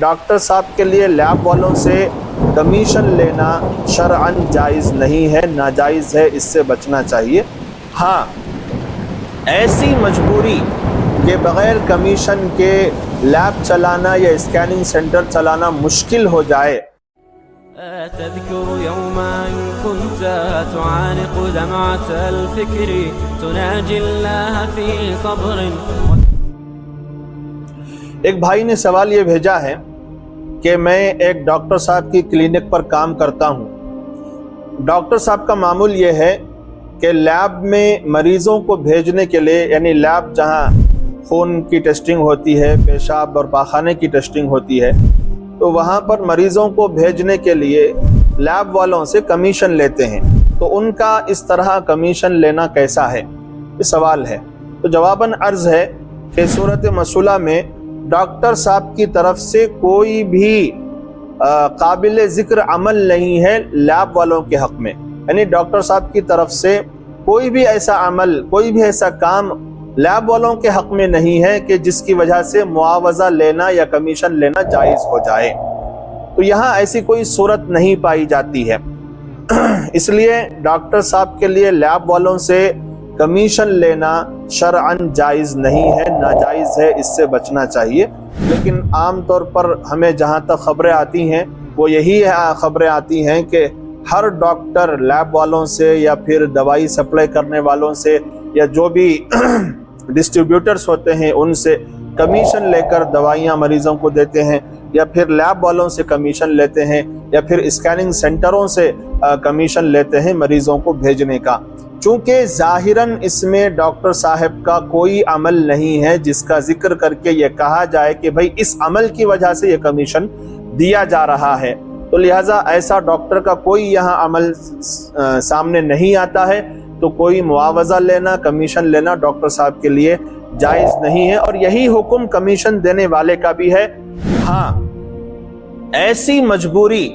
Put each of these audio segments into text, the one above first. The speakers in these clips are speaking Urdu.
ڈاکٹر صاحب کے لیے لیب والوں سے کمیشن لینا شرعاً جائز نہیں ہے، ناجائز ہے، اس سے بچنا چاہیے۔ ہاں، ایسی مجبوری کہ بغیر کمیشن کے لیب چلانا یا اسکیننگ سینٹر چلانا مشکل ہو جائے۔ تذكر يوما كنت تعانق دمعة الفكر تناجي الله في صبر۔ ایک بھائی نے سوال یہ بھیجا ہے کہ میں ایک ڈاکٹر صاحب کی کلینک پر کام کرتا ہوں۔ ڈاکٹر صاحب کا معمول یہ ہے کہ لیب میں مریضوں کو بھیجنے کے لیے، یعنی لیب جہاں خون کی ٹیسٹنگ ہوتی ہے، پیشاب اور پاخانے کی ٹیسٹنگ ہوتی ہے، تو وہاں پر مریضوں کو بھیجنے کے لیے لیب والوں سے کمیشن لیتے ہیں۔ تو ان کا اس طرح کمیشن لینا کیسا ہے، یہ سوال ہے۔ تو جواباً عرض ہے کہ صورت مسئلہ میں ڈاکٹر صاحب کی طرف سے کوئی بھی قابل ذکر عمل نہیں ہے لیب والوں کے حق میں، یعنی ڈاکٹر صاحب کی طرف سے کوئی بھی ایسا عمل، کوئی بھی ایسا کام لیب والوں کے حق میں نہیں ہے کہ جس کی وجہ سے معاوضہ لینا یا کمیشن لینا جائز ہو جائے۔ تو یہاں ایسی کوئی صورت نہیں پائی جاتی ہے، اس لیے ڈاکٹر صاحب کے لیے لیب والوں سے کمیشن لینا شرعاً جائز نہیں ہے، ناجائز ہے، اس سے بچنا چاہیے۔ لیکن عام طور پر ہمیں جہاں تک خبریں آتی ہیں وہ یہی خبریں آتی ہیں کہ ہر ڈاکٹر لیب والوں سے یا پھر دوائی سپلائی کرنے والوں سے یا جو بھی ڈسٹریبیوٹرز ہوتے ہیں ان سے کمیشن لے کر دوائیاں مریضوں کو دیتے ہیں، یا پھر لیب والوں سے کمیشن لیتے ہیں، یا پھر اسکیننگ سینٹروں سے کمیشن لیتے ہیں مریضوں کو بھیجنے کا۔ چونکہ ظاہراً اس میں ڈاکٹر صاحب کا کوئی عمل نہیں ہے جس کا ذکر کر کے یہ کہا جائے کہ بھئی اس عمل کی وجہ سے یہ کمیشن دیا جا رہا ہے، تو لہٰذا ایسا ڈاکٹر کا کوئی یہاں عمل سامنے نہیں آتا ہے، تو کوئی معاوضہ لینا، کمیشن لینا ڈاکٹر صاحب کے لیے جائز نہیں ہے، اور یہی حکم کمیشن دینے والے کا بھی ہے۔ ہاں، ایسی مجبوری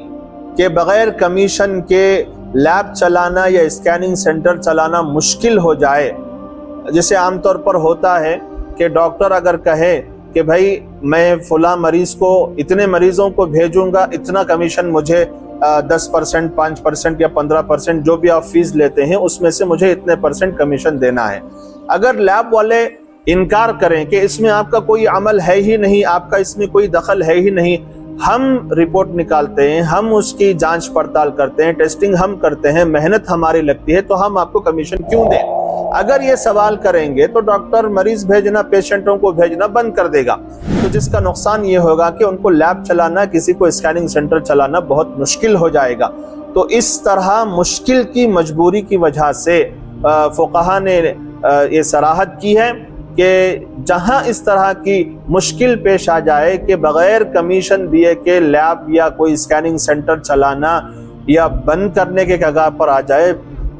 کہ بغیر کمیشن کے لیب چلانا یا اسکیننگ سینٹر چلانا مشکل ہو جائے، جیسے عام طور پر ہوتا ہے کہ ڈاکٹر اگر کہے کہ بھائی میں فلاں مریض کو، اتنے مریضوں کو بھیجوں گا، اتنا کمیشن مجھے 10%، 5% یا 15% جو بھی آپ فیس لیتے ہیں اس میں سے مجھے اتنے % کمیشن دینا ہے۔ اگر لیب والے انکار کریں کہ اس میں آپ کا کوئی عمل ہے ہی نہیں، آپ کا اس میں کوئی دخل ہے ہی نہیں، ہم رپورٹ نکالتے ہیں، ہم اس کی جانچ پڑتال کرتے ہیں، ٹیسٹنگ ہم کرتے ہیں، محنت ہماری لگتی ہے، تو ہم آپ کو کمیشن کیوں دیں؟ اگر یہ سوال کریں گے تو ڈاکٹر مریض بھیجنا، پیشنٹوں کو بھیجنا بند کر دے گا، تو جس کا نقصان یہ ہوگا کہ ان کو لیب چلانا، کسی کو اسکیننگ سینٹر چلانا بہت مشکل ہو جائے گا۔ تو اس طرح مشکل کی مجبوری کی وجہ سے فقہاء نے یہ صراحت کی ہے کہ جہاں اس طرح کی مشکل پیش آ جائے کہ بغیر کمیشن دیے کہ لیب یا کوئی اسکیننگ سینٹر چلانا یا بند کرنے کے کگار پر آ جائے،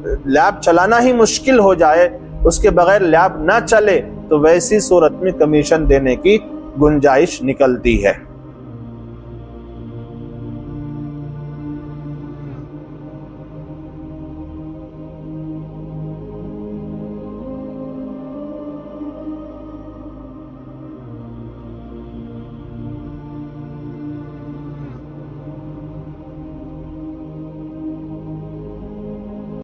لیب چلانا ہی مشکل ہو جائے، اس کے بغیر لیب نہ چلے، تو ویسی صورت میں کمیشن دینے کی گنجائش نکلتی ہے۔